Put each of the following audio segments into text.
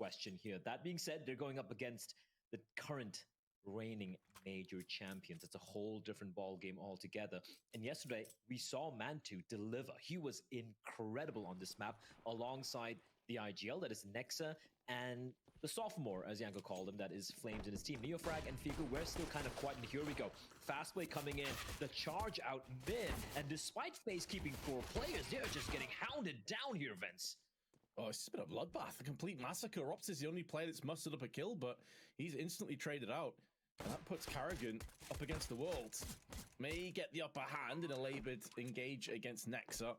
question here. That being said, they're going up against the current reigning major champions. It's a whole different ball game altogether. And yesterday, we saw Mantu deliver. He was incredible on this map alongside the IGL, that is Nexa, and the sophomore, as Yanko called him, that is Flames in his team. Neofrag and Fiku, we're still kind of quiet, and here we go. Fast play coming in, the charge out mid, and despite Faze keeping 4 players, they're just getting hounded down here, Vince. Oh, it's just been a bloodbath, a complete massacre. Rops is the only player that's mustered up a kill, but he's instantly traded out. And that puts karrigan up against the world. May get the upper hand in a labored engage against Nexa,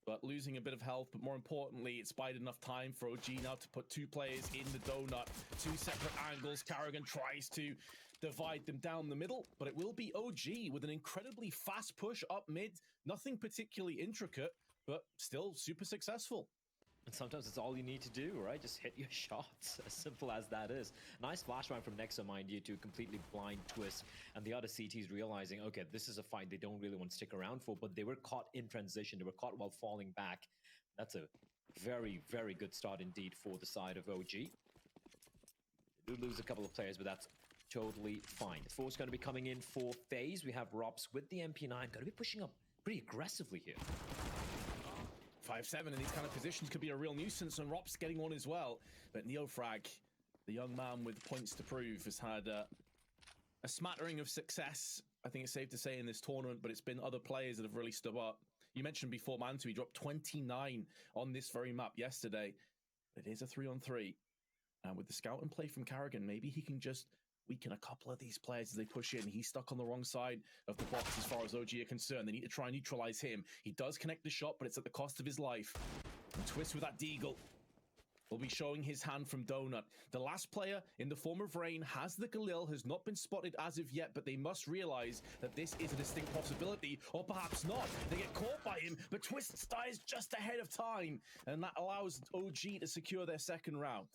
but losing a bit of health. But more importantly, it's bided enough time for OG now to put 2 players in the donut. 2 separate angles. karrigan tries to divide them down the middle, but it will be OG with an incredibly fast push up mid. Nothing particularly intricate, but still super successful. And sometimes it's all you need to do, right? Just hit your shots, as simple as that is. Nice flashbang from Nexa, mind you, to completely blind twist. And the other CTs realizing, okay, this is a fight they don't really want to stick around for, but they were caught in transition. They were caught while falling back. That's a very, very good start indeed for the side of OG. They do lose a couple of players, but that's totally fine. The force going to be coming in for Faze. We have Rops with the MP9, going to be pushing up pretty aggressively here. 5-7 in these kind of positions could be a real nuisance, and Rops getting one as well. But Neofrag, the young man with points to prove, has had a smattering of success, I think it's safe to say, in this tournament, but it's been other players that have really stood up. You mentioned before Mantu, he dropped 29 on this very map yesterday. But it is a 3-on-3. And with the scout and play from karrigan, maybe he can just weaken a couple of these players as they push in. He's stuck on the wrong side of the box as far as OG are concerned. They need to try and neutralize him. He does connect the shot, but it's at the cost of his life. And Twist with that deagle will be showing his hand from Donut. The last player in the form of Rain has the Galil, has not been spotted as of yet, but they must realize that this is a distinct possibility, or perhaps not. They get caught by him, but Twist dies just ahead of time, and that allows OG to secure their second round.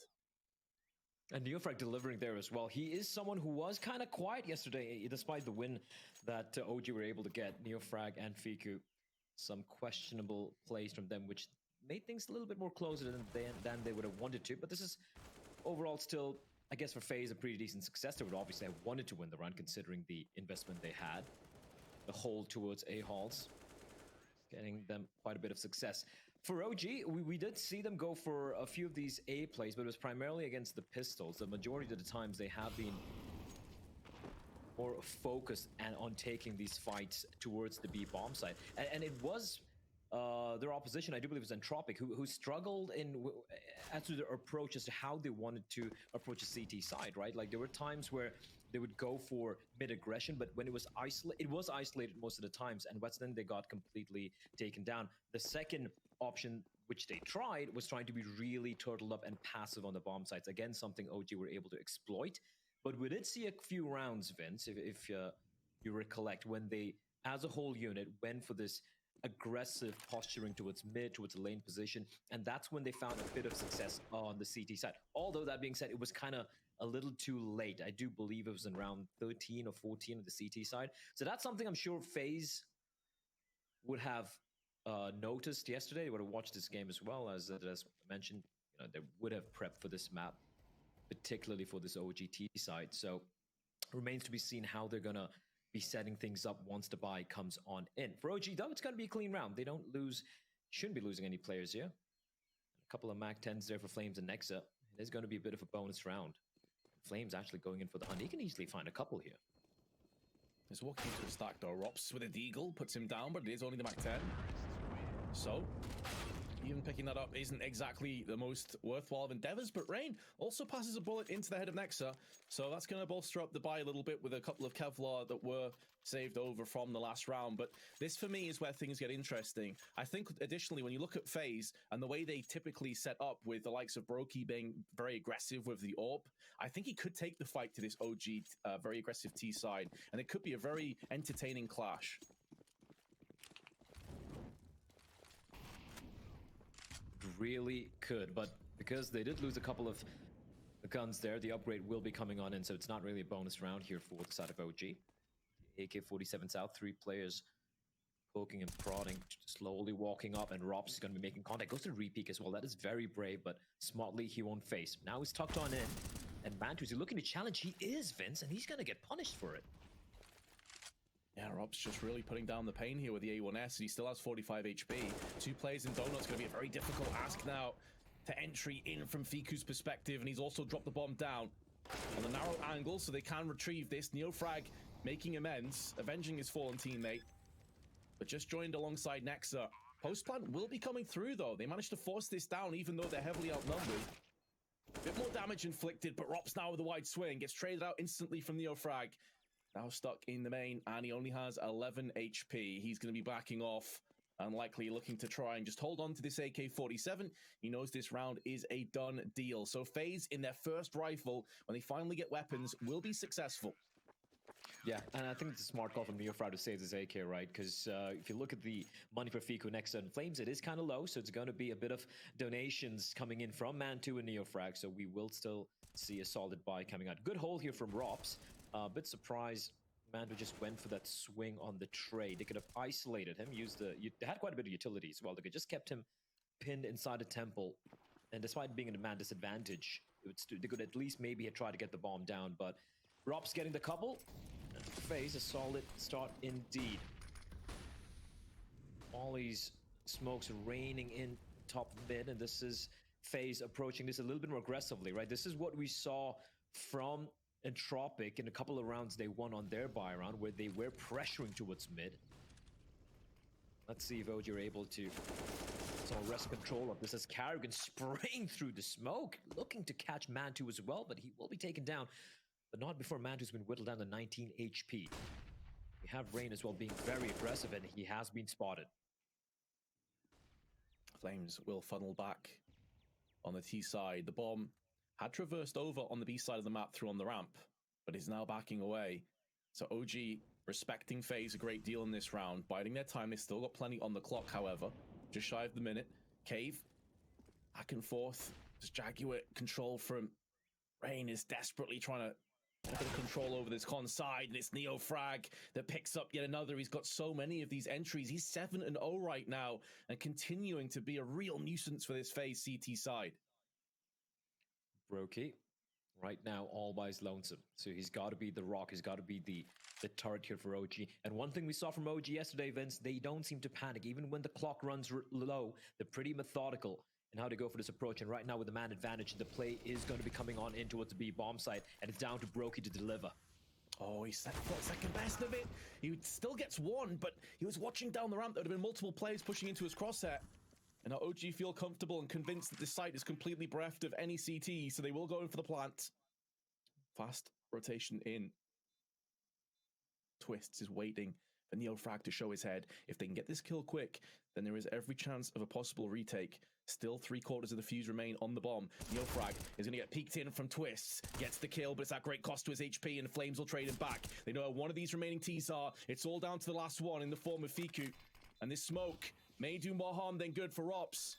And Neofrag delivering there as well. He is someone who was kind of quiet yesterday, despite the win that OG were able to get. Neofrag and Fiku, some questionable plays from them, which made things a little bit more closer than they would have wanted to. But this is overall still, I guess, for FaZe, a pretty decent success. They would obviously have wanted to win the run, considering the investment they had. The hold towards A-Halls, getting them quite a bit of success. For OG, we did see them go for a few of these A plays, but it was primarily against the pistols. The majority of the times they have been more focused and on taking these fights towards the B bomb site. And it was their opposition, I do believe, was Entropic, who struggled as to their approach as to how they wanted to approach the CT side, right? Like, there were times where they would go for mid-aggression, but when it was isolated most of the times, and West then they got completely taken down. The second option, which they tried, was trying to be really turtled up and passive on the bomb sites. Again, something OG were able to exploit. But we did see a few rounds, Vince, if you recollect, when they, as a whole unit, went for this aggressive posturing towards mid, towards the lane position, and that's when they found a bit of success on the CT side. Although, that being said, it was kind of a little too late. I do believe it was in round 13 or 14 of the CT side. So that's something I'm sure FaZe would have noticed yesterday. They would have watched this game as well, as mentioned. You know, they would have prepped for this map, particularly for this OGT side. So remains to be seen how they're gonna be setting things up once the buy comes on in. For OG, though, it's going to be a clean round. They don't lose, shouldn't be losing any players here. A couple of Mac 10s there for Flames and Nexa. It is going to be a bit of a bonus round. Flames actually going in for the hunt. He can easily find a couple here. He's walking into the stack door. Rops with a deagle, puts him down, but it is only the Mac 10. So, even picking that up isn't exactly the most worthwhile of endeavors, but Rain also passes a bullet into the head of Nexa, so that's going to bolster up the buy a little bit with a couple of Kevlar that were saved over from the last round. But this, for me, is where things get interesting. I think, additionally, when you look at FaZe and the way they typically set up with the likes of Brokey being very aggressive with the AWP, I think he could take the fight to this OG very aggressive T side, and it could be a very entertaining clash. Really could, but because they did lose a couple of guns there, the upgrade will be coming on in, so it's not really a bonus round here for the side of OG. AK-47 South, 3 players poking and prodding, slowly walking up, and Robs is going to be making contact. Goes to the repeat as well. That is very brave, but smartly he won't face. Now he's tucked on in, and Mantu is looking to challenge. He is, Vince, and he's going to get punished for it. Yeah, Rob's just really putting down the pain here with the A1S. He still has 45 HP. 2 players in Donut's going to be a very difficult ask now to entry in from Fiku's perspective, and he's also dropped the bomb down on the narrow angle, so they can retrieve this. NeoFrag making amends, avenging his fallen teammate, but just joined alongside Nexa. Postplant will be coming through, though. They managed to force this down, even though they're heavily outnumbered. A bit more damage inflicted, but Rops now with a wide swing. Gets traded out instantly from NeoFrag. Now stuck in the main, and he only has 11 HP. He's going to be backing off, and likely looking to try and just hold on to this AK-47. He knows this round is a done deal. So Faze, in their first rifle, when they finally get weapons, will be successful. Yeah, and I think it's a smart call from NeoFrag to save this AK, right? Because if you look at the money for Fiku next on Flames, it is kind of low, so it's going to be a bit of donations coming in from Man2 and NeoFrag, so we will still see a solid buy coming out. Good hold here from Rops. A bit surprised Mando just went for that swing on the trade. They could have isolated him, they had quite a bit of utility as well. They could just kept him pinned inside a temple, and despite being in a man disadvantage, they could at least maybe have tried to get the bomb down, but Rob's getting the couple. Faze, a solid start indeed. All these smokes raining in top mid, and this is Faze approaching this a little bit more aggressively, right? This is what we saw from Entropic in a couple of rounds they won on their buy round, where they were pressuring towards mid. Let's see if OG are able to wrest control of this as Carrigan spraying through the smoke, looking to catch Mantu as well, but he will be taken down, but not before Mantu's been whittled down to 19 HP. We have Rain as well being very aggressive, and he has been spotted. Flames will funnel back on the T side. The bomb had traversed over on the B side of the map through on the ramp, but is now backing away. So OG respecting Faze a great deal in this round, biding their time. They still got plenty on the clock, however. Just shy of the minute. Cave, back and forth. As Jaguar control from Rain is desperately trying to get a bit of control over this con side, and it's NeoFrag that picks up yet another. He's got so many of these entries. He's 7-0 right now, and continuing to be a real nuisance for this Faze CT side. Brokey, right now, all by his lonesome. So he's got to be the rock. He's got to be the turret here for OG. And one thing we saw from OG yesterday, Vince, they don't seem to panic. Even when the clock runs low, they're pretty methodical in how to go for this approach. And right now, with the man advantage, the play is going to be coming on in towards the B bomb site. And it's down to Brokey to deliver. Oh, he's second best of it. He still gets one, but he was watching down the ramp. There would have been multiple players pushing into his crosshair. And now OG feel comfortable and convinced that this site is completely bereft of any CT, so they will go in for the plant. Fast rotation in. Twists is waiting for NeoFrag to show his head. If they can get this kill quick, then there is every chance of a possible retake. Still 3/4 of the fuse remain on the bomb. NeoFrag is going to get peeked in from Twists. Gets the kill, but it's at great cost to his HP, and Flames will trade him back. They know one of these remaining Ts are. It's all down to the last one in the form of Fiku. And this smoke may do more harm than good for Rops,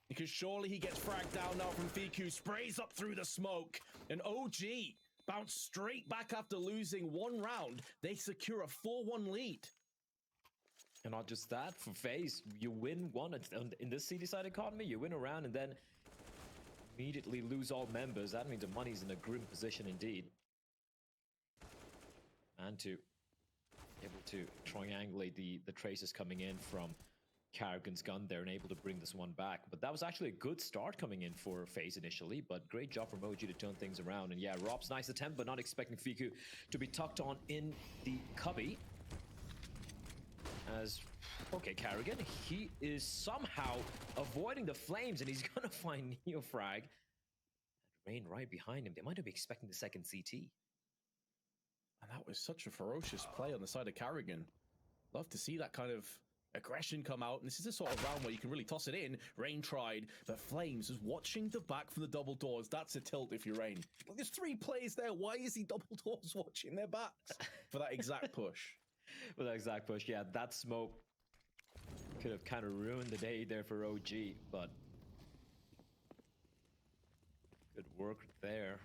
because surely he gets fragged down now from Fiku, sprays up through the smoke, and OG bounce straight back after losing one round. They secure a 4-1 lead. And not just that, for Faze, you win one in this CD-side economy, you win a round and then immediately lose all members. That means the money's in a grim position indeed. And to able to triangulate the traces coming in from Carrigan's gun there and able to bring this one back. But that was actually a good start coming in for Faze initially, but great job from OG to turn things around. And yeah, Rob's nice attempt, but not expecting Fiku to be tucked on in the cubby. As, okay, Carrigan, he is somehow avoiding the flames, and he's gonna find NeoFrag. Rain right behind him. They might have been expecting the second CT. And that was such a ferocious play on the side of Carrigan. Love to see that kind of aggression come out, and this is the sort of round where you can really toss it in. Rain tried, but Flames was watching the back from the double doors. That's a tilt if you're Rain. Well, there's 3 players there. Why is he double doors watching their backs for that exact push? For that exact push, yeah, that smoke could have kind of ruined the day there for OG, but good work there.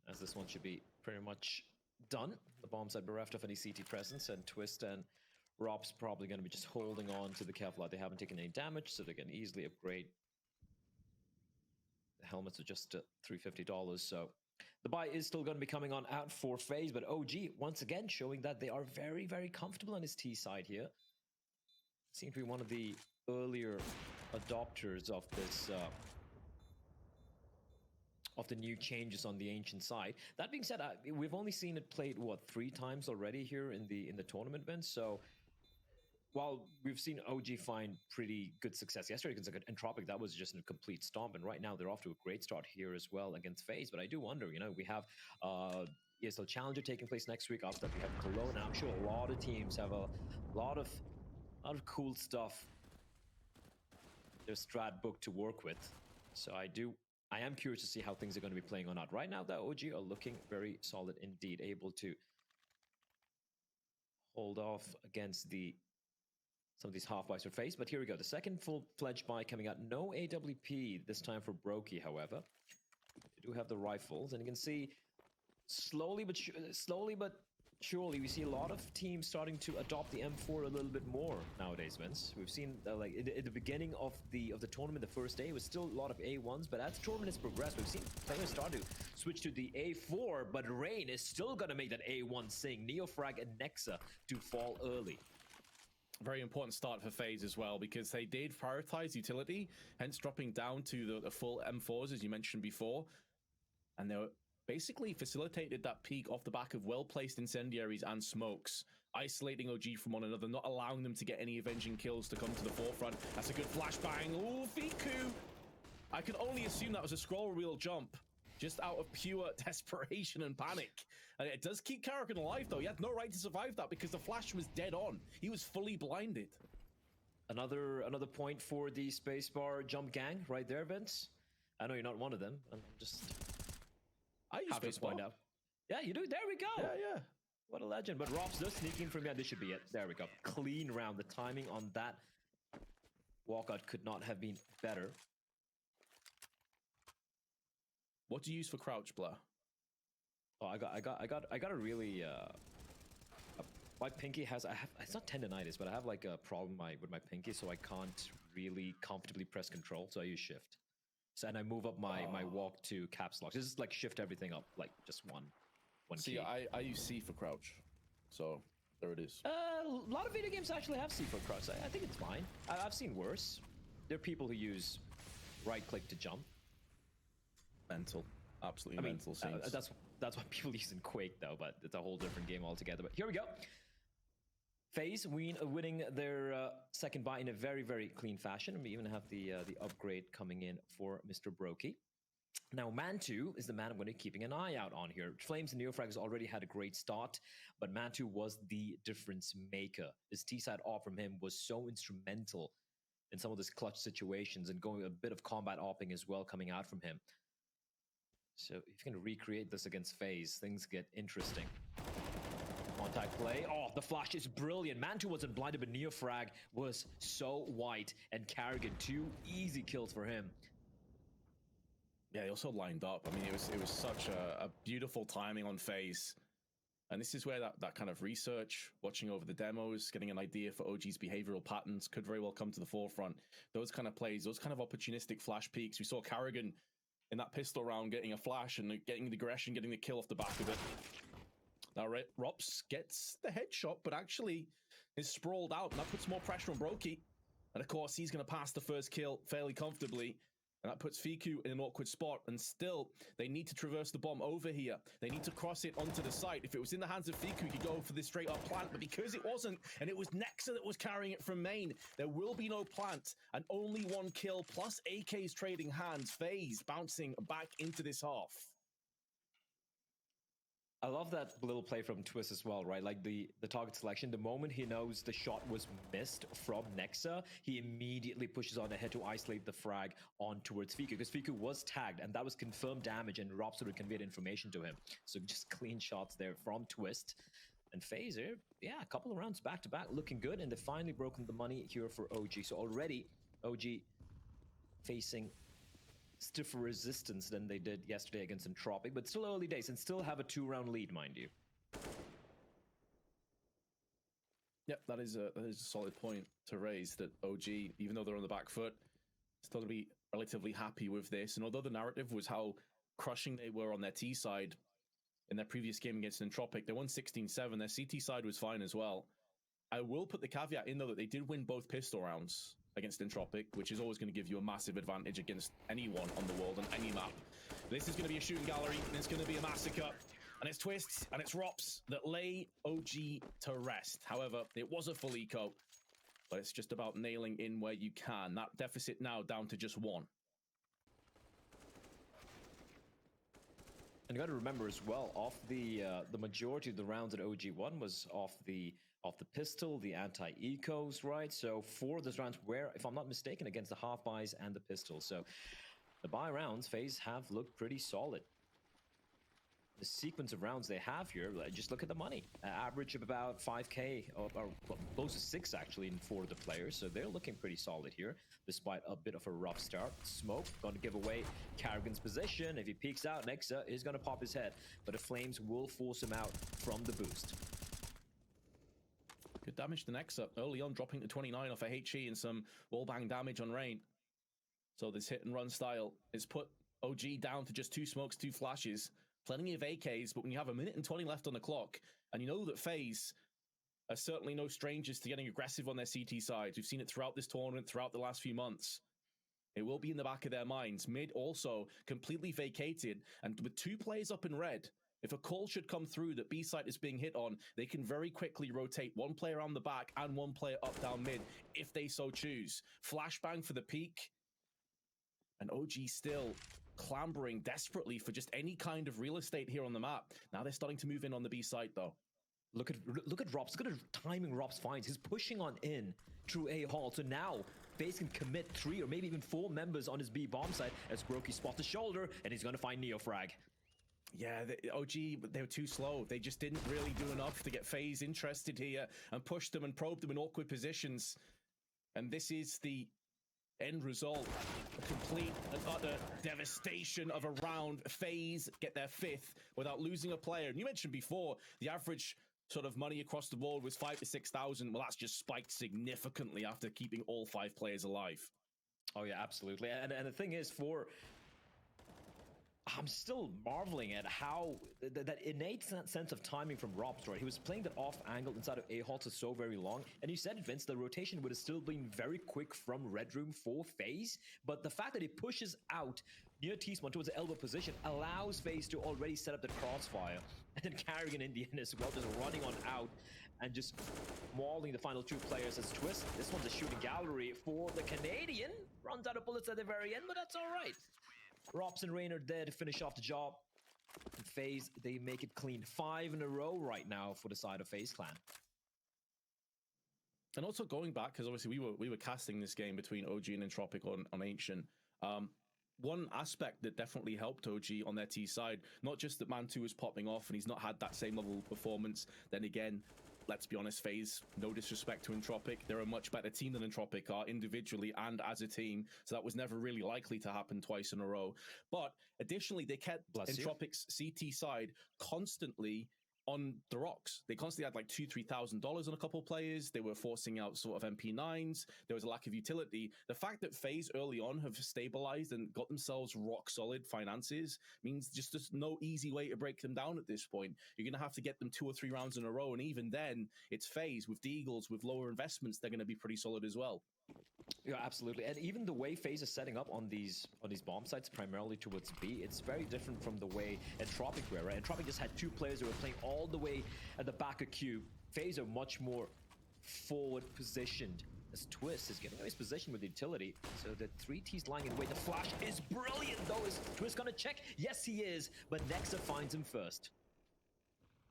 As this one should be pretty much done. The bomb site bereft of any CT presence, and Twist and Rob's probably going to be just holding on to the Kevlar. They haven't taken any damage, so they can easily upgrade. The helmets are just $350, so the buy is still going to be coming on out for Faze, but OG, once again, showing that they are very, very comfortable on his T side here. Seems to be one of the earlier adopters of this, of the new changes on the ancient side. That being said, we've only seen it played, what, 3 times already here in the tournament, Ben? So while we've seen OG find pretty good success yesterday against Entropic, that was just a complete stomp, and right now they're off to a great start here as well against FaZe. But I do wonder, you know, we have ESL Challenger taking place next week. After that, we have Cologne. I'm sure a lot of teams have a lot of cool stuff their strat book to work with. So I am curious to see how things are going to be playing on out. Right now, the OG are looking very solid indeed, able to hold off against some of these half buys for FaZe. But here we go, the second full-fledged buy coming out. No AWP this time for Brokey, however. They do have the rifles, and you can see slowly but surely we see a lot of teams starting to adopt the M4 a little bit more nowadays, Vince. We've seen like in the beginning of the tournament, the first day, it was still a lot of A1s, but as the tournament has progressed, we've seen players start to switch to the A4, but Rain is still going to make that A1 sing. Neofrag and Nexa to fall early. Very important start for FaZe as well, because they did prioritize utility, hence dropping down to the full M4s, as you mentioned before, and they were basically facilitated that peak off the back of well-placed incendiaries and smokes, isolating OG from one another, not allowing them to get any avenging kills to come to the forefront. That's a good flashbang. Ooh, Fiku! I could only assume that was a scroll wheel jump, just out of pure desperation and panic. And it does keep karrigan alive, though. He had no right to survive that because the flash was dead on. He was fully blinded. Another point for the spacebar jump gang right there, Vince. I know you're not one of them. I'm just... I use spacebar. Point out. Yeah, you do. There we go. Yeah. What a legend. But Rob's does sneak in from here. This should be it. There we go. Clean round. The timing on that walkout could not have been better. What do you use for crouch, Blur? Oh, I got a really my pinky has it's not tendonitis, but I have like a problem with my pinky, so I can't really comfortably press control, so I use shift. So, and I move up my walk to caps lock. This is like shift everything up, like just one See, key. I use C for crouch, so there it is. A lot of video games actually have C for crouch. I think it's fine. I've seen worse. There are people who use right click to jump. Mental, absolutely mental scenes. That's what people use in Quake, though, but it's a whole different game altogether. But here we go. FaZe winning their second buy in a very, very clean fashion. And we even have the upgrade coming in for Mr. Brokey. Now, Mantu is the man I'm going to be keeping an eye out on here. Flames and Neofrag has already had a great start, but Mantu was the difference maker. His T-side off from him was so instrumental in some of these clutch situations and going a bit of combat opping as well coming out from him. So if you can recreate this against FaZe, things get interesting. Contact play. Oh, the flash is brilliant. Mantu wasn't blinded, but Neofrag was so white. And karrigan, 2 easy kills for him. Yeah, he also lined up. I mean, it was such a beautiful timing on FaZe. And this is where that kind of research, watching over the demos, getting an idea for OG's behavioral patterns could very well come to the forefront. Those kind of plays, those kind of opportunistic flash peaks. We saw karrigan in that pistol round getting a flash and getting the aggression, getting the kill off the back of it. Now, Rops gets the headshot, but actually is sprawled out, and that puts more pressure on Brokey. And of course, he's going to pass the first kill fairly comfortably. And that puts Fiku in an awkward spot. And still, they need to traverse the bomb over here. They need to cross it onto the site. If it was in the hands of Fiku, you could go for this straight-up plant. But because it wasn't, and it was Nexa that was carrying it from main, there will be no plant. And only 1 kill, plus AK's trading hands. FaZe bouncing back into this half. I love that little play from Twist as well, right? Like the target selection, the moment he knows the shot was missed from Nexa, he immediately pushes on ahead to isolate the frag on towards Fiku, because Fiku was tagged and that was confirmed damage, and Rob sort of conveyed information to him. So just clean shots there from Twist. And FaZe, yeah, a couple of rounds back to back looking good, and they've finally broken the money here for OG. So already OG facing stiffer resistance than they did yesterday against Entropic, but still early days and still have a 2-round lead, mind you. Yep, that is a solid point to raise, that OG, even though they're on the back foot, still going to be relatively happy with this. And although the narrative was how crushing they were on their T side in their previous game against Entropic, they won 16-7. Their CT side was fine as well. I will put the caveat in, though, that they did win both pistol rounds against Entropic, which is always going to give you a massive advantage against anyone on the world on any map. This is going to be a shooting gallery, and it's going to be a massacre. And it's Twists and it's Rops that lay OG to rest. However, it was a full eco, but it's just about nailing in where you can. That deficit now down to just one. And you got to remember as well, off the majority of the rounds that OG won was off the pistol, the anti-ecos, right? So 4 of those rounds were, if I'm not mistaken, against the half buys and the pistol. So the buy rounds, FaZe have looked pretty solid. The sequence of rounds they have here, just look at the money. Average of about 5K, or close to 6 actually in 4 of the players. So they're looking pretty solid here, despite a bit of a rough start. Smoke going to give away Carrigan's position. If he peeks out, Nexa is going to pop his head, but the Flames will force him out from the boost. Good damage to Nexa early on, dropping to 29 off a HE and some wallbang damage on Rain. So this hit and run style is put OG down to just 2 smokes, 2 flashes. Plenty of AKs, but when you have 1 minute and 20 left on the clock, and you know that FaZe are certainly no strangers to getting aggressive on their CT sides. We've seen it throughout this tournament, throughout the last few months. It will be in the back of their minds. Mid also completely vacated, and with 2 players up in red, if a call should come through that B site is being hit on, they can very quickly rotate 1 player on the back and 1 player up down mid, if they so choose. Flashbang for the peak, and OG still clambering desperately for just any kind of real estate here on the map. Now they're starting to move in on the B site, though. Look at Rops. Look at timing Rops finds. He's pushing on in through A hall. So now FaZe can commit 3 or maybe even 4 members on his B bomb site as Brokey spots the shoulder, and he's going to find Neofrag. Yeah, the OG, they were too slow. They just didn't really do enough to get FaZe interested here and push them and probe them in awkward positions. And this is the end result. A complete and utter devastation of a round. FaZe get their 5th without losing a player. And you mentioned before, the average sort of money across the board was 5,000 to 6,000. Well, that's just spiked significantly after keeping all 5 players alive. Oh yeah, absolutely. And the thing is, I'm still marveling at how that innate sense of timing from Robs, right? He was playing that off angle inside of A-Hall for so very long. And you said it, Vince, the rotation would have still been very quick from Red Room for FaZe. But the fact that he pushes out near T-Spawn towards the elbow position allows FaZe to already set up the crossfire. And then Carrigan in the end as well, just running on out and just mauling the final 2 players as Twist. This one's a shooting gallery for the Canadian. Runs out of bullets at the very end, but that's all right. Rops and Rain are there to finish off the job. And FaZe, they make it clean. 5 in a row right now for the side of Faze Clan. And also going back, because obviously we were casting this game between OG and Entropic on Ancient. One aspect that definitely helped OG on their T side, not just that Man 2 is popping off and he's not had that same level of performance. Then again, let's be honest, FaZe, no disrespect to Entropic, they're a much better team than Entropic are individually and as a team, so that was never really likely to happen twice in a row. But additionally, they kept Entropic's CT side constantly on the rocks. They constantly had like $2,000-3,000 on a couple players. They were forcing out sort of MP9s. There was a lack of utility. The fact that FaZe early on have stabilized and got themselves rock solid finances means just there's no easy way to break them down at this point. You're going to have to get them 2 or 3 rounds in a row. And even then, it's FaZe with Deagles, with lower investments, they're going to be pretty solid as well. Yeah, absolutely. And even the way FaZe is setting up on these bomb sites, primarily towards B, it's very different from the way Entropic were, right? Entropic just had 2 players who were playing all the way at the back of Q. FaZe are much more forward positioned. As Twist is giving away his position with utility. So the 3T's lying in the way. The flash is brilliant, though. Is Twist gonna check? Yes, he is. But Nexa finds him first.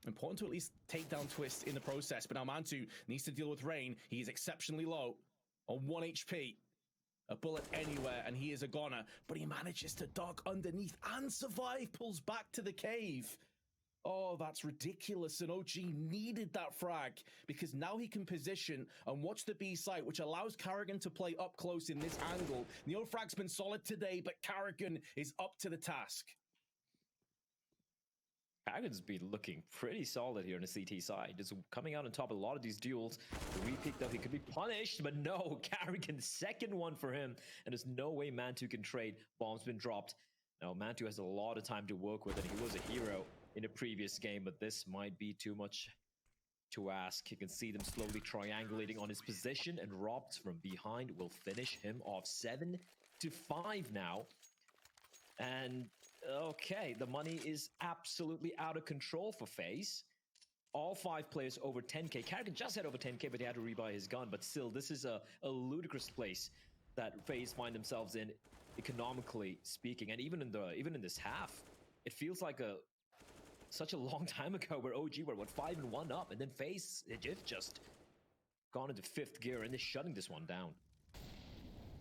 Important to at least take down Twist in the process. But now Man2 needs to deal with Rain. He is exceptionally low. On 1 HP, a bullet anywhere, and he is a goner. But he manages to duck underneath and survive, pulls back to the cave. Oh, that's ridiculous, and OG needed that frag, because now he can position and watch the B site, which allows Carrigan to play up close in this angle. Neofrag's been solid today, but Carrigan is up to the task. Carrigan's been looking pretty solid here on the CT side. Just coming out on top of a lot of these duels. The repeat, though, he could be punished, but no, Carrigan, second one for him. And there's no way Mantu can trade. Bomb's been dropped. Now, Mantu has a lot of time to work with, and he was a hero in the previous game, but this might be too much to ask. You can see them slowly triangulating on his position, and Robt from behind will finish him off 7-5 now. And okay, the money is absolutely out of control for Faze. All 5 players over 10k. Carrigan just had over 10k, but he had to rebuy his gun. But still, this is a ludicrous place that Faze find themselves in, economically speaking. And even in this half, it feels like such a long time ago where OG were 5-1 up, and then Faze they've just gone into 5th gear and they're shutting this one down.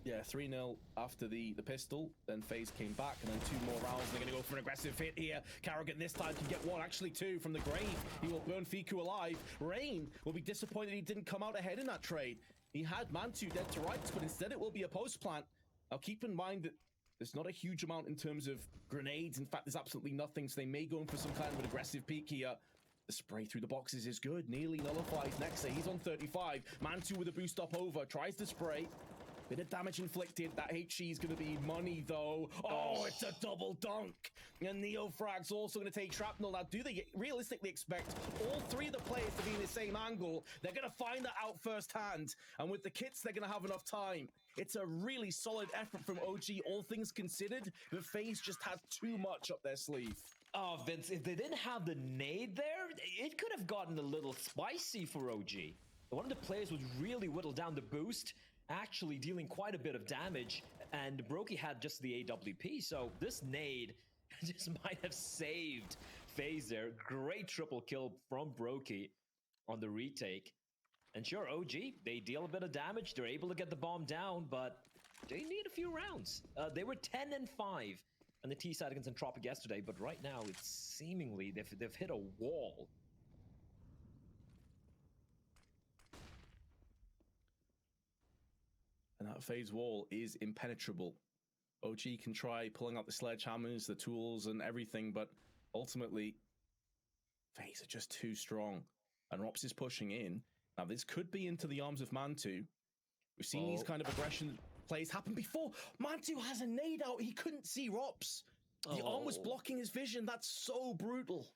Yeah, 3-0 after the pistol, then Faze came back, and then 2 more rounds. They're going to go for an aggressive hit here. Carrigan this time can get 1, actually 2 from the grave. He will burn Fiku alive. Rain will be disappointed he didn't come out ahead in that trade. He had Mantu dead to rights, but instead it will be a post plant. Now keep in mind that there's not a huge amount in terms of grenades. In fact, there's absolutely nothing, so they may go in for some kind of an aggressive peek here. The spray through the boxes is good. Nearly nullifies Nexa. He's on 35. Mantu with a boost up over. Tries to spray. Bit of damage inflicted. That HE is going to be money, though. Oh, it's a double dunk. And NeoFrag's also going to take shrapnel. Now, do they realistically expect all 3 of the players to be in the same angle? They're going to find that out firsthand. And with the kits, they're going to have enough time. It's a really solid effort from OG, all things considered. But FaZe just had too much up their sleeve. Oh, Vince, if they didn't have the nade there, it could have gotten a little spicy for OG. One of the players was really whittled down the boost, actually dealing quite a bit of damage, and Brokey had just the AWP, so this nade just might have saved FaZe there. Great triple kill from Brokey on the retake. And sure, OG, they deal a bit of damage, they're able to get the bomb down, but they need a few rounds. They were 10-5 on the T side against Entropic yesterday, but right now it's seemingly they've hit a wall. And that FaZe wall is impenetrable. OG can try pulling out the sledgehammers, the tools, and everything, but ultimately, FaZe are just too strong. And Rops is pushing in. Now, this could be into the arms of Mantu. We've seen these kind of aggression plays happen before. Mantu has a nade out. He couldn't see Rops. The arm was blocking his vision. That's so brutal.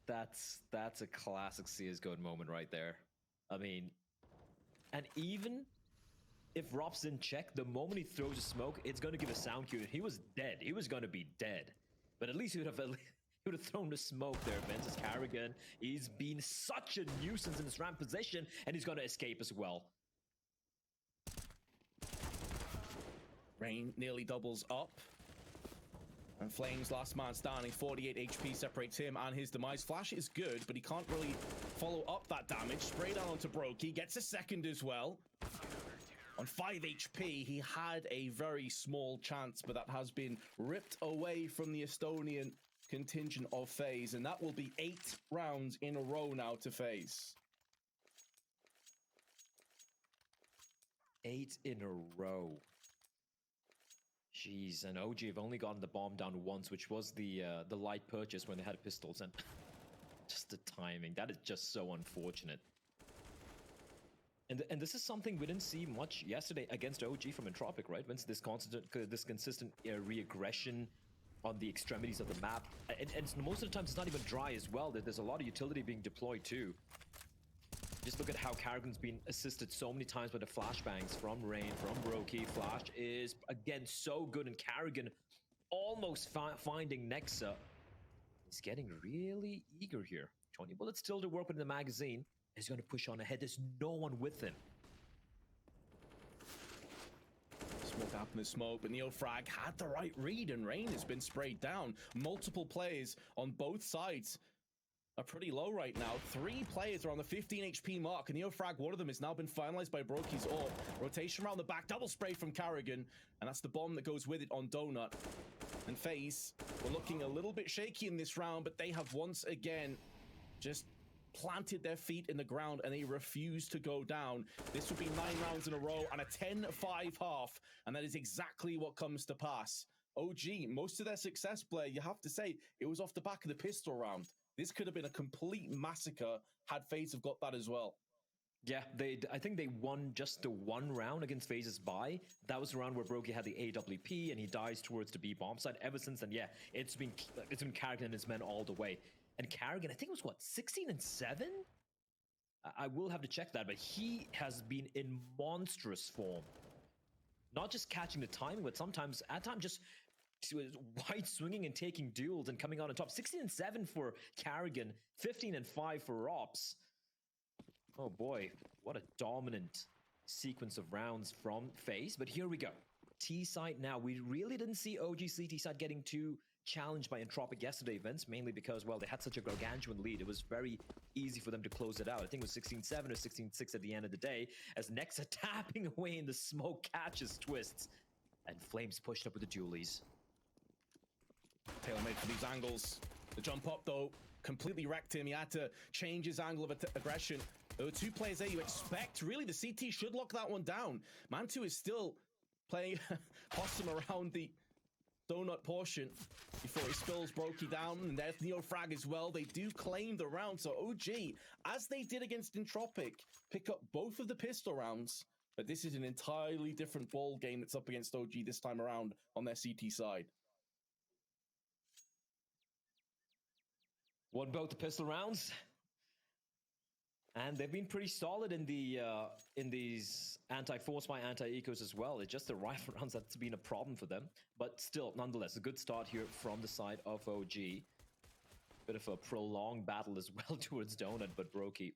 That's a classic CSGO moment right there. I mean, and even if Rops didn't check, the moment he throws a smoke, it's going to give a sound cue. He was dead. He was going to be dead. But at least he would have thrown the smoke there, Vince. It's Carrigan. He's been such a nuisance in this ramp position, and he's going to escape as well. Rain nearly doubles up. And Flame's last man standing, 48 HP separates him and his demise. Flash is good, but he can't really follow up that damage. Spray down onto Brokey, gets a second as well. On 5 HP, he had a very small chance, but that has been ripped away from the Estonian contingent of FaZe, and that will be 8 rounds in a row now to FaZe. 8 in a row. Jeez, and OG have only gotten the bomb down once, which was the light purchase when they had pistols, and just the timing. That is just so unfortunate. And this is something we didn't see much yesterday against OG from Entropic, right? Vince, this consistent re-aggression on the extremities of the map, and most of the times it's not even dry as well. There's a lot of utility being deployed too. Just look at how Carrigan's been assisted so many times by the flashbangs from Rain, from Brokey. Flash is, again, so good, and Carrigan almost finding Nexa. He's getting really eager here. 20 bullets still to work with in the magazine. He's going to push on ahead. There's no one with him. Smoke up in the smoke, but NeoFrag had the right read, and Rain has been sprayed down. Multiple players on both sides are pretty low right now. 3 players are on the 15 HP mark, and NeoFrag, one of them, has now been finalized by Brokey's AWP. Rotation around the back, double spray from Carrigan, and that's the bomb that goes with it on Donut. And FaZe were looking a little bit shaky in this round, but they have once again just planted their feet in the ground, and they refuse to go down. This would be 9 rounds in a row and a 10-5 half, and that is exactly what comes to pass. OG, most of their success, Blair, you have to say, it was off the back of the pistol round. This could have been a complete massacre had FaZe have got that as well. Yeah, I think they won just the one round against FaZe's buy. That was the round where Brokey had the AWP and he dies towards the B bomb side. Ever since then, yeah, it's been Carrigan and his men all the way. And Carrigan, I think it was what, 16-7? I will have to check that, but he has been in monstrous form. Not just catching the timing, but sometimes, at times, just wide swinging and taking duels and coming out on top. 16-7 for Carrigan, 15-5 for Rops. Oh boy, what a dominant sequence of rounds from FaZe. But here we go. T side now. We really didn't see OGC T side getting too challenged by Entropic yesterday, Vince, mainly because, well, they had such a gargantuan lead. It was very easy for them to close it out. I think it was 16-7 or 16-6 at the end of the day, as Nexa tapping away in the smoke catches twists. And Flames pushed up with the dualies. Tailor-made for these angles. The jump up, though, completely wrecked him. He had to change his angle of aggression. There were two players there you expect. Really, the CT should lock that one down. Mantu is still playing possum around the donut portion before he spills Brokey down, and there's NeoFrag as well. They do claim the round, so OG, as they did against Entropic, pick up both of the pistol rounds, but this is an entirely different ball game that's up against OG this time around on their CT side. What about the pistol rounds? And they've been pretty solid in the in these anti-force by anti-ecos as well. It's just the rifle rounds that's been a problem for them. But still, nonetheless, a good start here from the side of OG. Bit of a prolonged battle as well towards Donut, but Brokey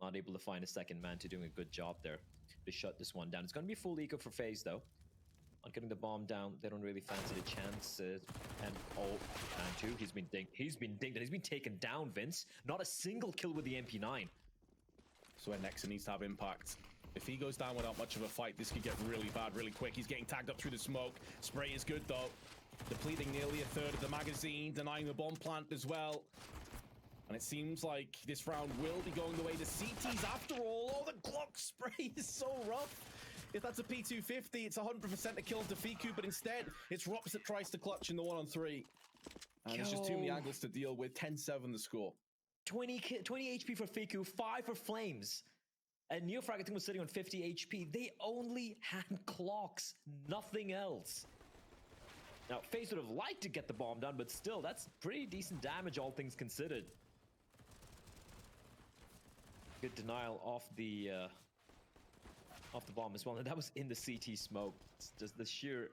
not able to find a second man to doing a good job there to shut this one down. It's going to be full eco for FaZe though. On getting the bomb down, they don't really fancy the chances. And oh, man too, he's been dinged. He's been dinged and he's been taken down, Vince. Not a single kill with the MP9. So where Nexa needs to have impact. If he goes down without much of a fight, this could get really bad really quick. He's getting tagged up through the smoke. Spray is good though. Depleting nearly a third of the magazine, denying the bomb plant as well. And it seems like this round will be going the way the CTs after all. Oh, the Glock spray is so rough. If that's a P250, it's 100% a kill to Fiku, but instead, it's Rops that tries to clutch in the 1-on-3. And there's just too many angles to deal with. 10-7 the score. 20 HP for Fiku, 5 for Flames. And NeoFrag, I think, was sitting on 50 HP. They only had clocks, nothing else. Now, FaZe would have liked to get the bomb down, but still, that's pretty decent damage, all things considered. Good denial off the bomb as well, and that was in the CT smoke. It's just the sheer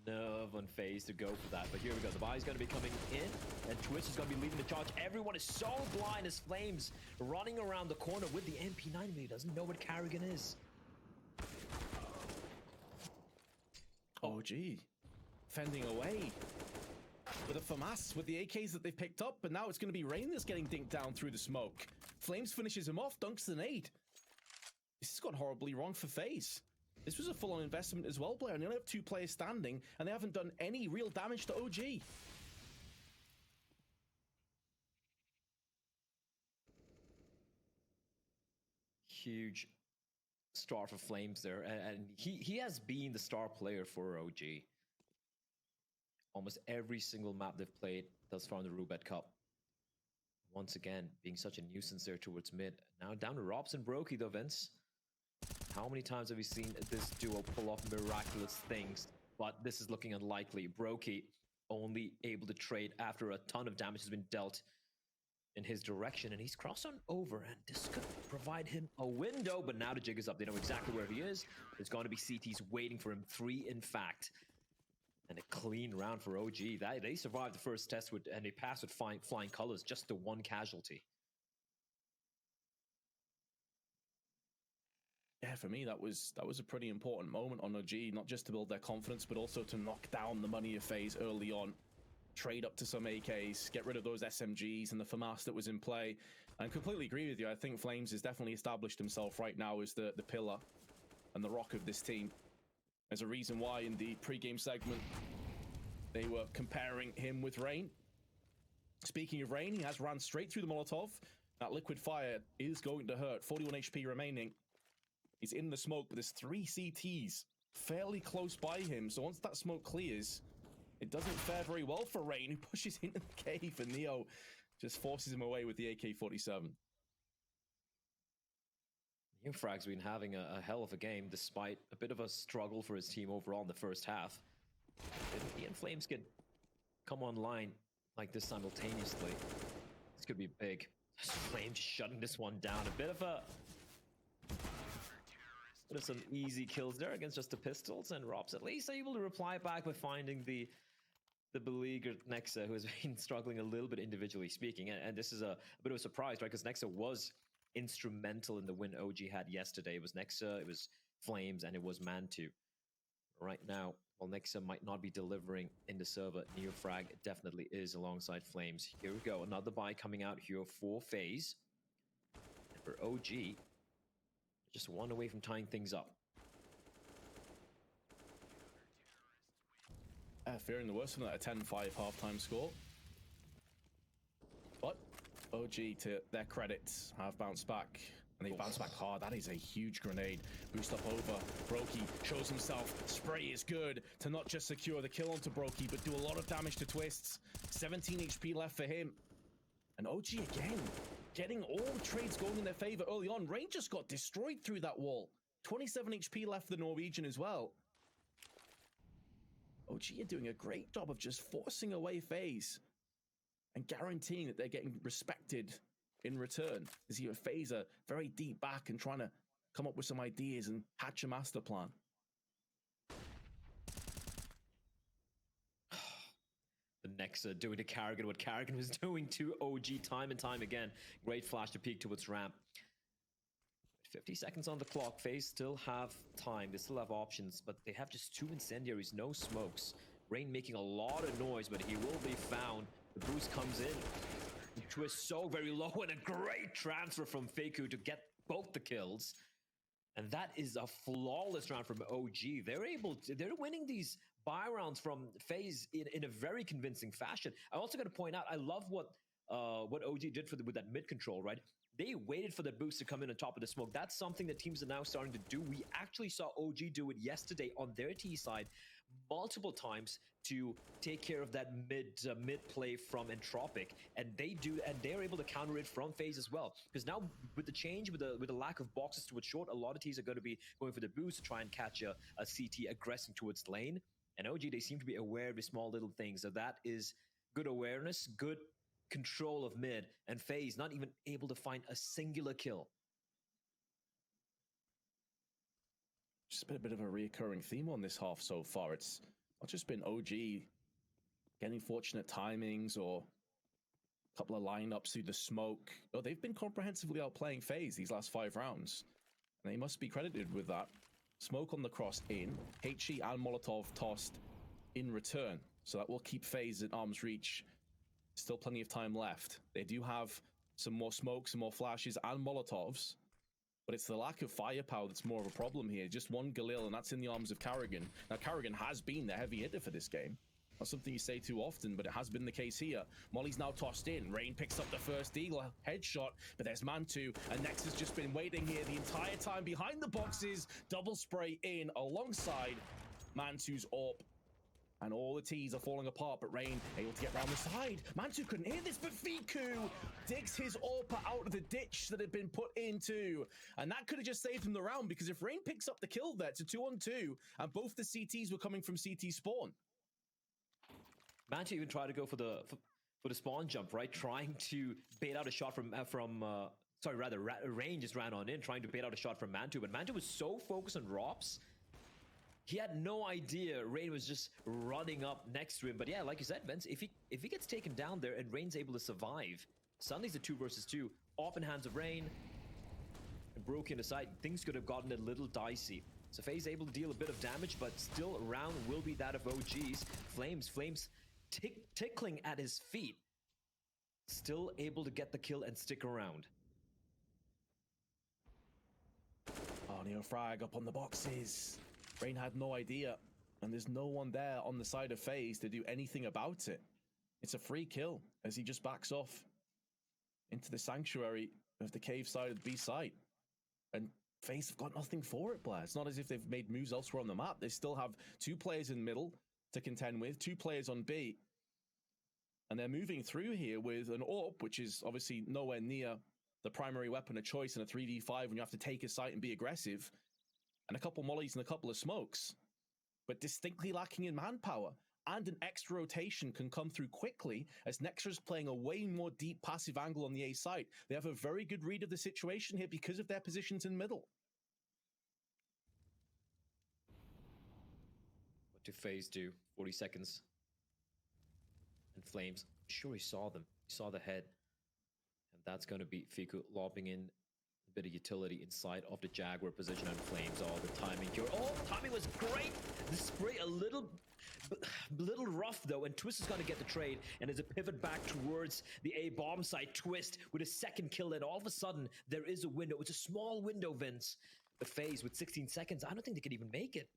nerve on FaZe to go for that. But here we go, the buy is going to be coming in, and Twitch is going to be leading the charge. Everyone is so blind as Flames running around the corner with the MP9, and he doesn't know what Carrigan is. Oh, gee. Fending away with a FAMAS with the AKs that they've picked up, but now it's going to be Rain that's getting dinked down through the smoke. Flames finishes him off, dunks the nade. This has gone horribly wrong for FaZe. This was a full-on investment as well, Blair, and they only have 2 players standing, and they haven't done any real damage to OG. Huge star for Flames there, and he has been the star player for OG. Almost every single map they've played thus far in the Roobet Cup. Once again, being such a nuisance there towards mid. Now down to Robs and Brokey though, Vince. How many times have we seen this duo pull off miraculous things? But this is looking unlikely. Brokey only able to trade after a ton of damage has been dealt in his direction, and he's crossed on over, and this could provide him a window, but now the jig is up. They know exactly where he is. There's going to be CTs waiting for him, 3 in fact. And a clean round for OG. They survived the first test with, and they passed with flying colors, just the 1 casualty. Yeah, for me, that was a pretty important moment on OG, not just to build their confidence, but also to knock down the money of FaZe early on. Trade up to some AKs, get rid of those SMGs and the FAMAS that was in play. And completely agree with you. I think Flames has definitely established himself right now as the pillar and the rock of this team. There's a reason why in the pre-game segment they were comparing him with Rain. Speaking of Rain, he has ran straight through the Molotov. That liquid fire is going to hurt. 41 HP remaining. He's in the smoke, but there's 3 CTs fairly close by him. So once that smoke clears, it doesn't fare very well for Rain, who pushes into the cave, and Neo just forces him away with the AK-47. Frag's been having a hell of a game, despite a bit of a struggle for his team overall in the first half. If he and Flames could come online like this simultaneously, this could be big. Flames shutting this one down. A bit of some easy kills there against just the pistols, and Rob's at least able to reply back by finding the beleaguered Nexa, who has been struggling a little bit individually speaking. And this is a bit of a surprise, right? Because Nexa was instrumental in the win OG had yesterday. It was Nexa, it was Flames, and it was Mantu. Right now, while Nexa might not be delivering in the server, NeoFrag definitely is alongside Flames. Here we go, another buy coming out here for Faze. And for OG, just one away from tying things up. Fearing the worst from that, a 10-5 halftime score. But OG, to their credits, have bounced back. And they bounce back hard. That is a huge grenade. Boost up over. Brokey shows himself. Spray is good to not just secure the kill onto Brokey, but do a lot of damage to Twists. 17 HP left for him. And OG again, getting all the trades going in their favor early on. Rain just got destroyed through that wall. 27 HP left for the Norwegian as well. OG are doing a great job of just forcing away FaZe and guaranteeing that they're getting respected in return. As you have FaZe very deep back and trying to come up with some ideas and hatch a master plan. The Nexa doing to Karrigan what Karrigan was doing to OG time and time again. Great flash to peek towards ramp. 50 seconds on the clock. FaZe still have time. They still have options, but they have just 2 incendiaries, no smokes. Rain making a lot of noise, but he will be found. The boost comes in. Twist so very low, and a great transfer from Faku to get both the kills. And that is a flawless round from OG. They're winning these buy rounds from FaZe in a very convincing fashion. I also got to point out, I love what OG did with that mid control, right? They waited for the boost to come in on top of the smoke. That's something that teams are now starting to do. We actually saw OG do it yesterday on their T side multiple times to take care of that mid play from Entropic, and they're able to counter it from FaZe as well. Because now with the change, with the lack of boxes towards short, a lot of teams are going to be going for the boost to try and catch a CT aggressing towards lane. And OG, they seem to be aware of the small little things. So that is good awareness, good control of mid, and FaZe not even able to find a singular kill. Just been a bit of a reoccurring theme on this half so far. It's not just been OG getting fortunate timings or a couple of lineups through the smoke. Oh, they've been comprehensively outplaying FaZe these last 5 rounds. And they must be credited with that. Smoke on the cross in, HE and Molotov tossed in return. So that will keep FaZe at arm's reach. Still plenty of time left. They do have some more smokes, some more flashes and Molotovs. But it's the lack of firepower that's more of a problem here. Just one Galil, and that's in the arms of Karrigan. Now, Karrigan has been the heavy hitter for this game. Not something you say too often, but it has been the case here. Molly's now tossed in. Rain picks up the first Eagle headshot, but there's Mantu, and Nex has just been waiting here the entire time behind the boxes. Double spray in alongside Mantu's AWP. And all the T's are falling apart, but Rain able to get around the side. Mantu couldn't hear this, but Fiku digs his AWP out of the ditch that had been put into. And that could have just saved him the round, because if Rain picks up the kill there, it's a 2-on-2, and both the CTs were coming from CT spawn. Mantu even tried to go for the spawn jump, right? Trying to bait out a shot Rain just ran on in, trying to bait out a shot from Mantu, but Mantu was so focused on Rops, he had no idea Rain was just running up next to him. But yeah, like you said, Vince, if he gets taken down there and Rain's able to survive, suddenly it's a 2 versus 2. Off in hands of Rain, and broken aside, things could have gotten a little dicey. So FaZe able to deal a bit of damage, but still round will be that of OG's. Flames tickling at his feet. Still able to get the kill and stick around. Oh, NeoFrag up on the boxes. Rain had no idea, and there's no one there on the side of FaZe to do anything about it. It's a free kill as he just backs off into the sanctuary of the cave side of the B site. And FaZe have got nothing for it, Blair. It's not as if they've made moves elsewhere on the map. They still have 2 players in middle, to contend with. 2 players on B. And they're moving through here with an AWP, which is obviously nowhere near the primary weapon of choice in a 3v5 when you have to take a site and be aggressive. And a couple mollies and a couple of smokes. But distinctly lacking in manpower. And an extra rotation can come through quickly as Nexa's playing a way more deep passive angle on the A site. They have a very good read of the situation here because of their positions in middle. What do Faze do? 40 seconds. And Flames, I'm sure he saw them. He saw the head. And that's going to be FURIA lobbing in a bit of utility inside of the Jaguar position, and Flames all the timing here. Oh, timing was great! The spray a little rough though, and Twist is going to get the trade, and as a pivot back towards the A bomb site, Twist with a second kill, and all of a sudden there is a window. It's a small window, Vince. But Faze with 16 seconds, I don't think they could even make it.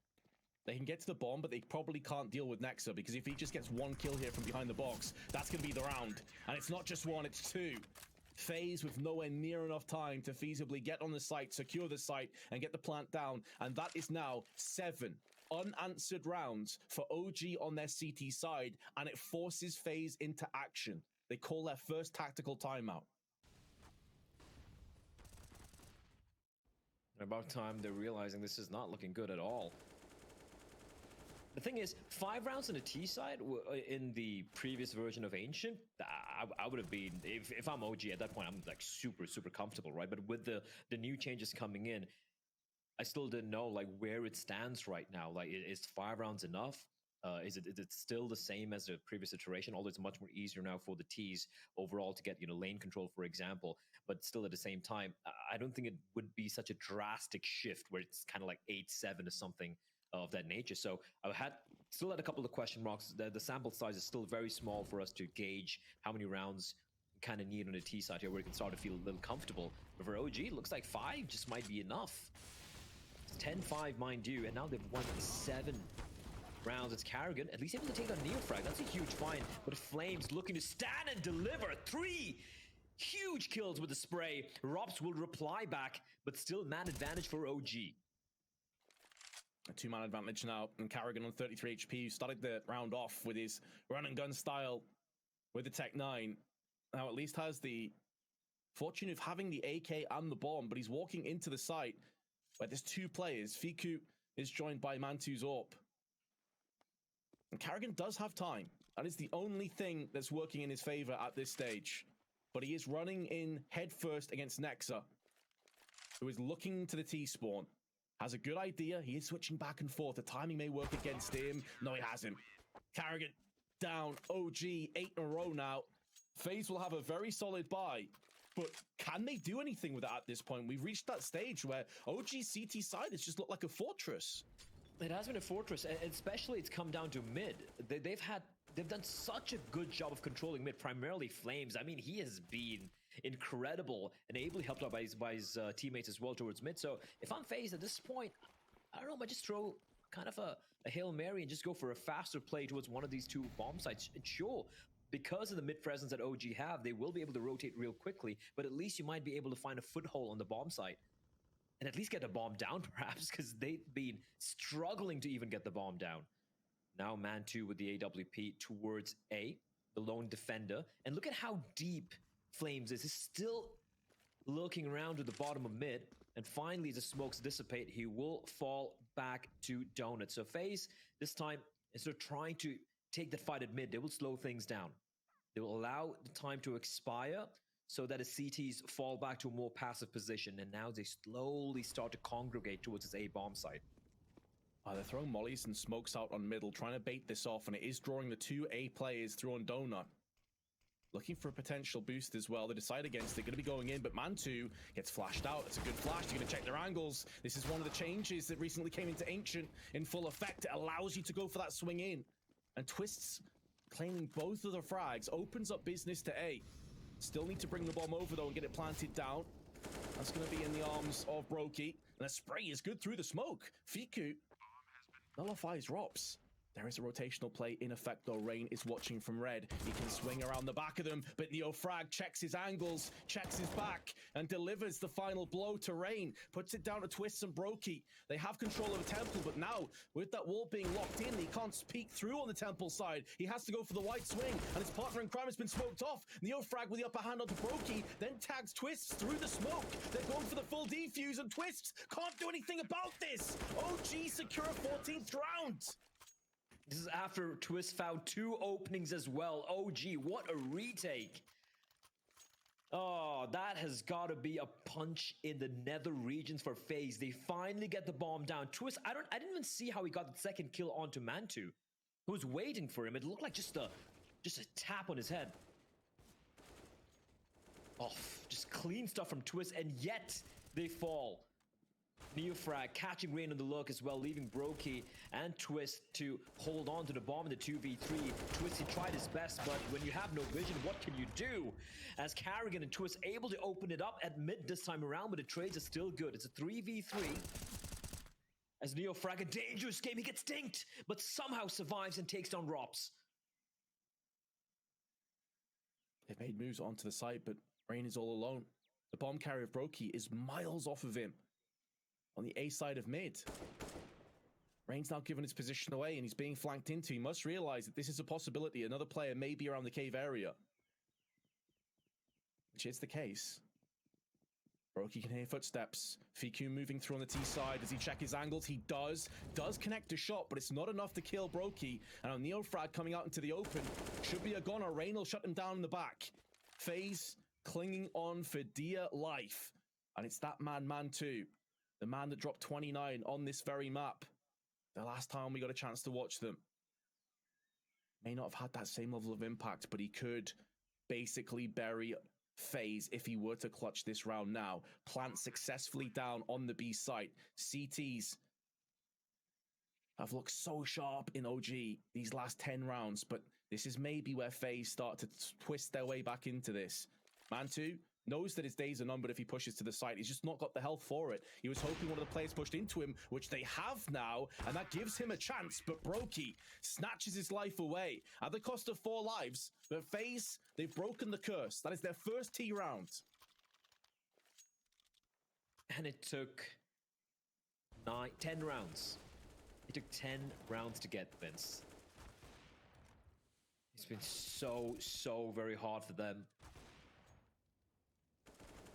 They can get to the bomb, but they probably can't deal with Nexa, because if he just gets 1 kill here from behind the box, that's going to be the round. And it's not just 1, it's 2. Faze with nowhere near enough time to feasibly get on the site, secure the site, and get the plant down. And that is now 7 unanswered rounds for OG on their CT side, and it forces Faze into action. They call their first tactical timeout. About time they're realizing this is not looking good at all. The thing is, 5 rounds on the T side in the previous version of Ancient, I would have been, if I'm OG at that point, I'm like super comfortable, right? But with the new changes coming in, I still didn't know like where it stands right now. Like, is 5 rounds enough? Is it still the same as the previous iteration? Although it's much more easier now for the Ts overall to get, lane control, for example. But still, at the same time, I don't think it would be such a drastic shift where it's kind of like 8-7 or something of that nature. So I still had a couple of question marks. The sample size is still very small for us to gauge how many rounds we kind of need on the T side here, where we can start to feel a little comfortable. But for OG, it looks like 5 just might be enough. It's 10-5, mind you, and now they've won 7 rounds. It's Carrigan, at least able to take on Neofrag. That's a huge find. But Flames looking to stand and deliver 3 huge kills with the spray. Robs will reply back, but still man advantage for OG. A 2-man advantage now, and Carrigan on 33 HP, who started the round off with his run and gun style with the Tech 9. Now at least has the fortune of having the AK and the bomb, but he's walking into the site where there's 2 players. FURIA is joined by Mantu's AWP. And Carrigan does have time. That is the only thing that's working in his favor at this stage. But he is running in headfirst against Nexa, who is looking to the T-spawn. Has a good idea. He is switching back and forth. The timing may work against him. No, he hasn't. Carrigan down. OG 8 in a row now. FaZe will have a very solid buy. But can they do anything with it at this point? We've reached that stage where OG CT side has just looked like a fortress. It has been a fortress, and especially it's come down to mid. They've done such a good job of controlling mid, primarily Flames. I mean, he has been incredible and ably helped out by his teammates as well towards mid. So if I'm FaZe at this point, I don't know, I might just throw kind of a Hail Mary and just go for a faster play towards one of these 2 bomb sites. And sure, because of the mid presence that OG have, they will be able to rotate real quickly, but at least you might be able to find a foothold on the bomb site. And at least get the bomb down, perhaps, because they've been struggling to even get the bomb down. Now man 2 with the AWP towards A, the lone defender. And look at how deep Flames is. He's still looking around to the bottom of mid. And finally, as the smokes dissipate, he will fall back to Donut. So FaZe, this time, instead of trying to take that fight at mid, they will slow things down. They will allow the time to expire, so that his CTs fall back to a more passive position, and now they slowly start to congregate towards his A bomb site. They're throwing mollies and smokes out on middle, trying to bait this off, and it is drawing the 2 A players through on Donut. Looking for a potential boost as well. They decide against it, going to be going in, but Man2 gets flashed out. It's a good flash. They're going to check their angles. This is one of the changes that recently came into Ancient in full effect. It allows you to go for that swing in. And Twists, claiming both of the frags, opens up business to A. Still need to bring the bomb over, though, and get it planted down. That's going to be in the arms of Brokey. And the spray is good through the smoke. FURIA nullifies Rops. There is a rotational play in effect, though. Rain is watching from red. He can swing around the back of them, but NeoFrag checks his angles, checks his back, and delivers the final blow to Rain. Puts it down to Twists and Brokey. They have control of the Temple, but now, with that wall being locked in, he can't peek through on the Temple side. He has to go for the white swing, and his partner in crime has been smoked off. NeoFrag with the upper hand onto Brokey, then tags Twists through the smoke. They're going for the full defuse, and Twists can't do anything about this. OG secure a 14th round. This is after Twist found 2 openings as well. OG, what a retake. Oh, that has got to be a punch in the nether regions for FaZe. They finally get the bomb down. Twist, I didn't even see how he got the second kill onto Mantu, who was waiting for him. It looked like just a tap on his head. Oh, just clean stuff from Twist, and yet they fall. NeoFrag catching Rain on the look as well, leaving Brokey and Twist to hold on to the bomb in the 2v3. Twist, he tried his best, but when you have no vision, what can you do? As Carrigan and Twist able to open it up at mid this time around, but the trades are still good. It's a 3v3. As NeoFrag, a dangerous game, he gets dinked, but somehow survives and takes down Rops. They've made moves onto the site, but Rain is all alone. The bomb carrier of Brokey is miles off of him. On the A side of mid. Rain's now given his position away and he's being flanked into. He must realize that this is a possibility. Another player may be around the cave area. Which is the case. Brokey can hear footsteps. Fiku moving through on the T side. Does he check his angles? He does. Does connect a shot, but it's not enough to kill Brokey. And on NeoFrag coming out into the open. Should be a goner. Rain will shut him down in the back. FaZe clinging on for dear life. And it's that man too. The man that dropped 29 on this very map. The last time we got a chance to watch them. May not have had that same level of impact, but he could basically bury FaZe if he were to clutch this round now. Plant successfully down on the B site. CTs have looked so sharp in OG these last 10 rounds, but this is maybe where FaZe start to twist their way back into this. Mantu knows that his days are numbered if he pushes to the side. He's just not got the health for it. He was hoping one of the players pushed into him, which they have now, and that gives him a chance. But Brokey snatches his life away at the cost of 4 lives. But FaZe, they've broken the curse. That is their first T round. And it took 10 rounds. It took 10 rounds to get Vince. It's been so very hard for them.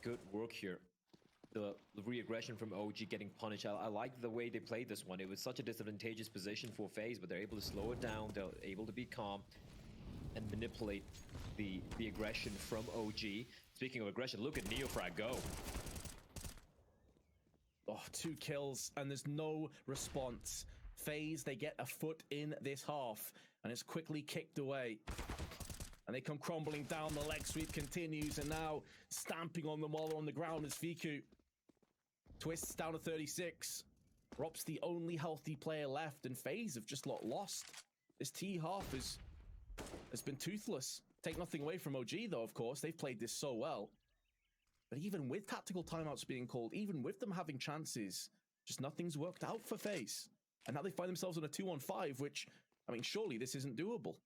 Good work here. The re-aggression from OG getting punished. I like the way they played this one. It was such a disadvantageous position for FaZe, but they're able to slow it down. They're able to be calm and manipulate the aggression from OG. Speaking of aggression, look at NeoFrag go. Oh, 2 kills, and there's no response. FaZe, they get a foot in this half, and it's quickly kicked away. And they come crumbling down. The leg sweep continues, and now stamping on them while they're on the ground is Fiku. Twists down to 36. Rop's the only healthy player left, and FaZe have just lost. This T half has been toothless. Take nothing away from OG, though, of course. They've played this so well. But even with tactical timeouts being called, even with them having chances, just nothing's worked out for FaZe. And now they find themselves on a 2-on-5, which, I mean, surely this isn't doable.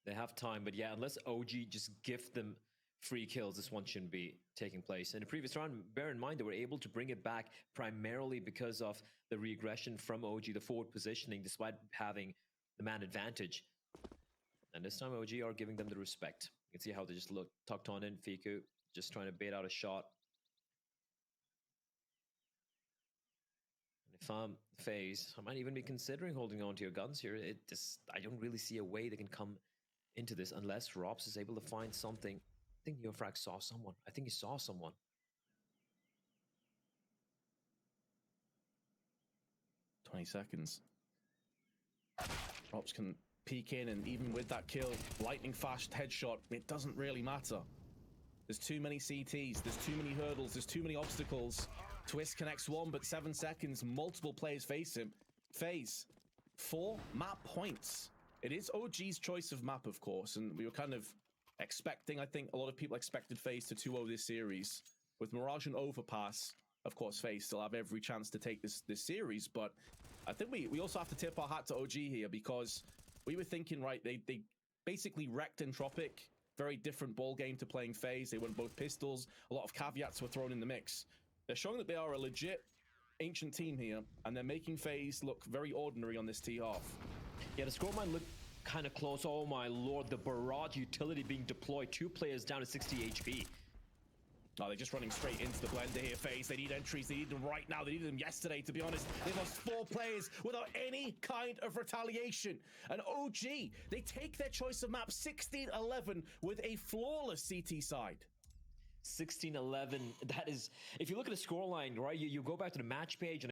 They have time, but yeah, unless OG just gift them free kills, this one shouldn't be taking place. In the previous round, bear in mind, they were able to bring it back primarily because of the regression from OG, the forward positioning, despite having the man advantage. And this time, OG are giving them the respect. You can see how they just look tucked on in. Fiku just trying to bait out a shot. And if I'm FaZe, I might even be considering holding on to your guns here. I don't really see a way they can come into this unless Robs is able to find something. I think NeoFrag saw someone. I think he saw someone. Seconds. Robs can peek in, and even with that kill, lightning fast headshot, it doesn't really matter. There's too many CTs, there's too many hurdles, there's too many obstacles. Twist connects one, but 7 seconds, multiple players face him. FaZe, 4 map points. It is OG's choice of map, of course, and we were kind of expecting, I think a lot of people expected FaZe to 2-0 this series. With Mirage and Overpass, of course, FaZe still have every chance to take this series, but I think we also have to tip our hat to OG here, because we were thinking, right, they basically wrecked Entropic. Very different ball game to playing Faze. They went both pistols. A lot of caveats were thrown in the mix. They're showing that they are a legit ancient team here, and they're making Faze look very ordinary on this T half. Yeah, the score might look kind of close. Oh my lord, the barrage utility being deployed. 2 players down to 60 HP. Oh, they're just running straight into the blender here, Faze. They need entries. They need them right now. They needed them yesterday, to be honest. They've lost 4 players without any kind of retaliation. And OG, they take their choice of map 16-11 with a flawless CT side. 16-11. That is, if you look at the scoreline, right, you go back to the match page and